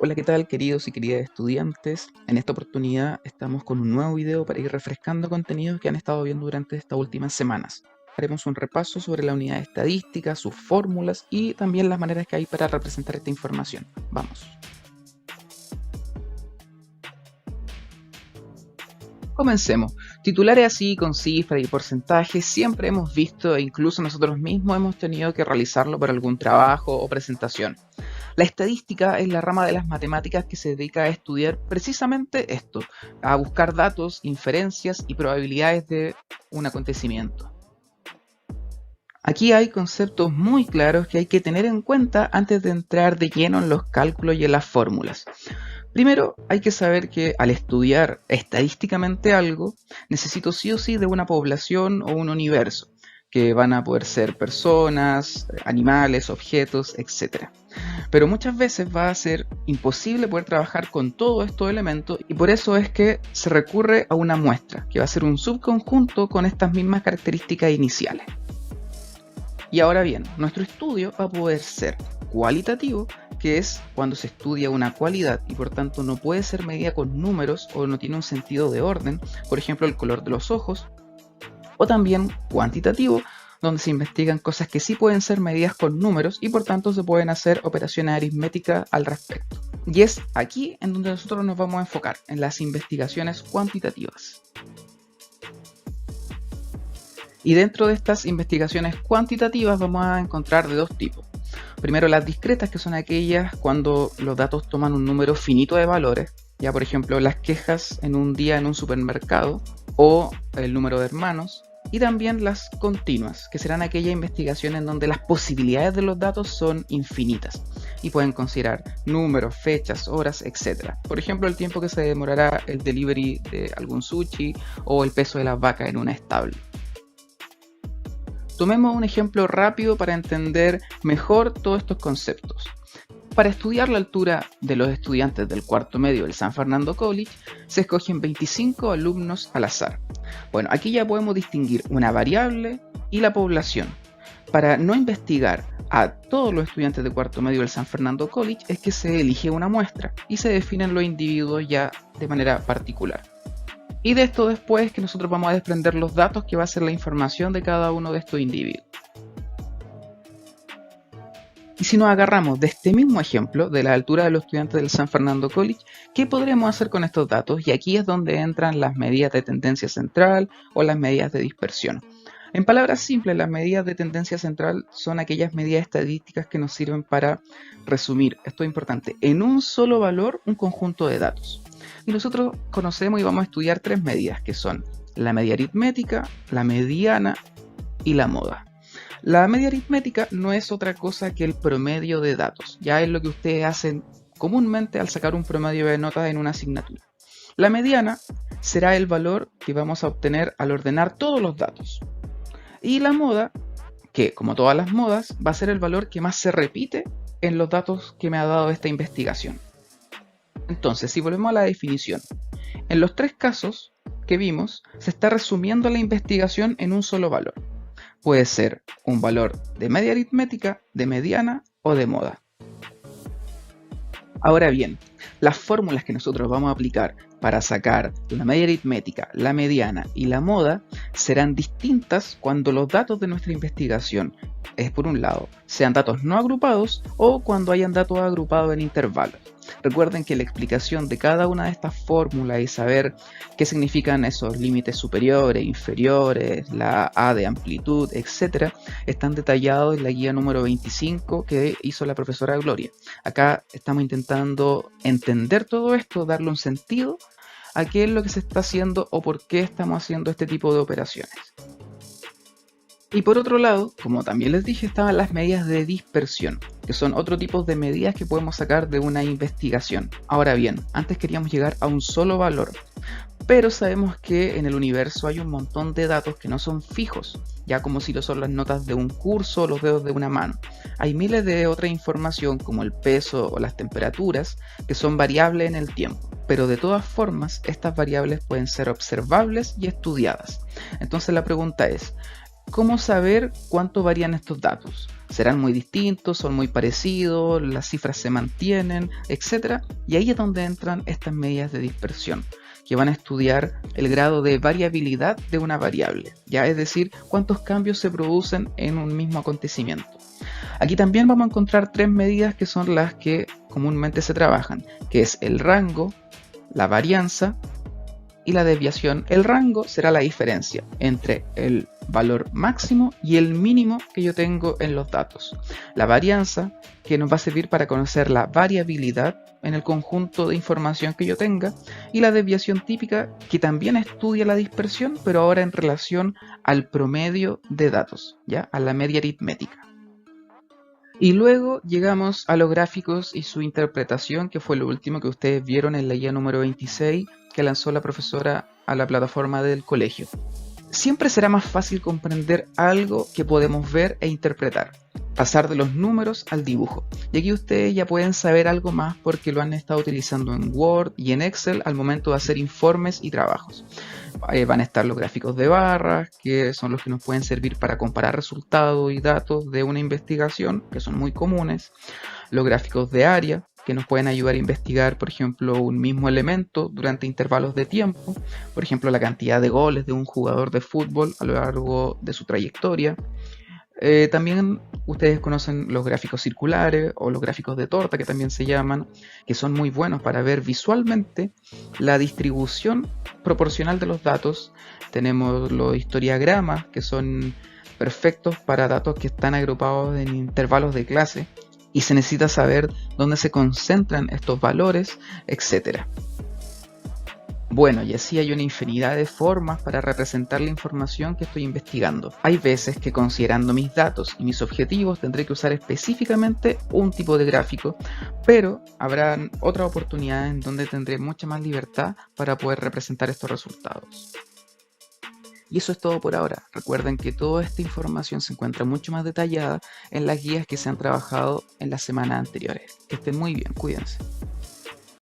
Hola, ¿qué tal, queridos y queridas estudiantes? En esta oportunidad estamos con un nuevo video para ir refrescando contenidos que han estado viendo durante estas últimas semanas. Haremos un repaso sobre la unidad de estadística, sus fórmulas y también las maneras que hay para representar esta información. Vamos. Comencemos. Titulares así con cifras y porcentajes siempre hemos visto e incluso nosotros mismos hemos tenido que realizarlo para algún trabajo o presentación. La estadística es la rama de las matemáticas que se dedica a estudiar precisamente esto, a buscar datos, inferencias y probabilidades de un acontecimiento. Aquí hay conceptos muy claros que hay que tener en cuenta antes de entrar de lleno en los cálculos y en las fórmulas. Primero, hay que saber que al estudiar estadísticamente algo, necesito sí o sí de una población o un universo, que van a poder ser personas, animales, objetos, etc. Pero muchas veces va a ser imposible poder trabajar con todos estos elementos y por eso es que se recurre a una muestra, que va a ser un subconjunto con estas mismas características iniciales. Y ahora bien, nuestro estudio va a poder ser cualitativo, que es cuando se estudia una cualidad y por tanto no puede ser medida con números o no tiene un sentido de orden, por ejemplo el color de los ojos, o también cuantitativo, donde se investigan cosas que sí pueden ser medidas con números y por tanto se pueden hacer operaciones aritméticas al respecto. Y es aquí en donde nosotros nos vamos a enfocar, en las investigaciones cuantitativas. Y dentro de estas investigaciones cuantitativas vamos a encontrar de dos tipos. Primero las discretas, que son aquellas cuando los datos toman un número finito de valores, ya por ejemplo las quejas en un día en un supermercado o el número de hermanos, y también las continuas, que serán aquellas investigaciones en donde las posibilidades de los datos son infinitas y pueden considerar números, fechas, horas, etc. Por ejemplo, el tiempo que se demorará el delivery de algún sushi o el peso de las vacas en un establo. Tomemos un ejemplo rápido para entender mejor todos estos conceptos. Para estudiar la altura de los estudiantes del cuarto medio del San Fernando College, se escogen 25 alumnos al azar. Bueno, aquí ya podemos distinguir una variable y la población. Para no investigar a todos los estudiantes de cuarto medio del San Fernando College es que se elige una muestra y se definen los individuos ya de manera particular. Y de esto después es que nosotros vamos a desprender los datos que va a ser la información de cada uno de estos individuos. Y si nos agarramos de este mismo ejemplo, de la altura de los estudiantes del San Fernando College, ¿qué podremos hacer con estos datos? Y aquí es donde entran las medidas de tendencia central o las medidas de dispersión. En palabras simples, las medidas de tendencia central son aquellas medidas estadísticas que nos sirven para resumir, esto es importante, en un solo valor un conjunto de datos. Y nosotros conocemos y vamos a estudiar tres medidas, que son la media aritmética, la mediana y la moda. La media aritmética no es otra cosa que el promedio de datos, ya es lo que ustedes hacen comúnmente al sacar un promedio de notas en una asignatura. La mediana será el valor que vamos a obtener al ordenar todos los datos. Y la moda, que como todas las modas, va a ser el valor que más se repite en los datos que me ha dado esta investigación. Entonces, si volvemos a la definición, en los tres casos que vimos, se está resumiendo la investigación en un solo valor. Puede ser un valor de media aritmética, de mediana o de moda. Ahora bien, las fórmulas que nosotros vamos a aplicar para sacar la media aritmética, la mediana y la moda serán distintas cuando los datos de nuestra investigación, por un lado, sean datos no agrupados o cuando hayan datos agrupados en intervalos. Recuerden que la explicación de cada una de estas fórmulas y saber qué significan esos límites superiores, inferiores, la A de amplitud, etc., están detallados en la guía número 25 que hizo la profesora Gloria. Acá estamos intentando entender todo esto, darle un sentido a qué es lo que se está haciendo o por qué estamos haciendo este tipo de operaciones. Y por otro lado, como también les dije, estaban las medidas de dispersión, que son otro tipo de medidas que podemos sacar de una investigación. Ahora bien, antes queríamos llegar a un solo valor, pero sabemos que en el universo hay un montón de datos que no son fijos, ya como si lo son las notas de un curso o los dedos de una mano. Hay miles de otra información como el peso o las temperaturas que son variables en el tiempo, pero de todas formas estas variables pueden ser observables y estudiadas. Entonces la pregunta es, ¿Cómo saber cuánto varían estos datos? ¿Serán muy distintos? ¿Son muy parecidos? ¿Las cifras se mantienen? Etcétera. Y ahí es donde entran estas medidas de dispersión, que van a estudiar el grado de variabilidad de una variable, ya es decir, cuántos cambios se producen en un mismo acontecimiento. Aquí también vamos a encontrar tres medidas que son las que comúnmente se trabajan, que es el rango, la varianza y la desviación. El rango será la diferencia entre el valor máximo y el mínimo que yo tengo en los datos. La varianza, que nos va a servir para conocer la variabilidad en el conjunto de información que yo tenga, y la desviación típica, que también estudia la dispersión, pero ahora en relación al promedio de datos, ¿ya? A la media aritmética. Y luego llegamos a los gráficos y su interpretación, que fue lo último que ustedes vieron en la guía número 26 que lanzó la profesora a la plataforma del colegio. Siempre será más fácil comprender algo que podemos ver e interpretar, pasar de los números al dibujo. Y aquí ustedes ya pueden saber algo más porque lo han estado utilizando en Word y en Excel al momento de hacer informes y trabajos. Van a estar los gráficos de barras, que son los que nos pueden servir para comparar resultados y datos de una investigación, que son muy comunes. Los gráficos de área, que nos pueden ayudar a investigar, por ejemplo, un mismo elemento durante intervalos de tiempo, por ejemplo, la cantidad de goles de un jugador de fútbol a lo largo de su trayectoria. También ustedes conocen los gráficos circulares o los gráficos de torta, que también se llaman, que son muy buenos para ver visualmente la distribución proporcional de los datos. Tenemos los histogramas, que son perfectos para datos que están agrupados en intervalos de clase y se necesita saber dónde se concentran estos valores, etc. Bueno, y así hay una infinidad de formas para representar la información que estoy investigando. Hay veces que, considerando mis datos y mis objetivos, tendré que usar específicamente un tipo de gráfico, pero habrán otras oportunidades en donde tendré mucha más libertad para poder representar estos resultados. Y eso es todo por ahora. Recuerden que toda esta información se encuentra mucho más detallada en las guías que se han trabajado en las semanas anteriores. Que estén muy bien, cuídense.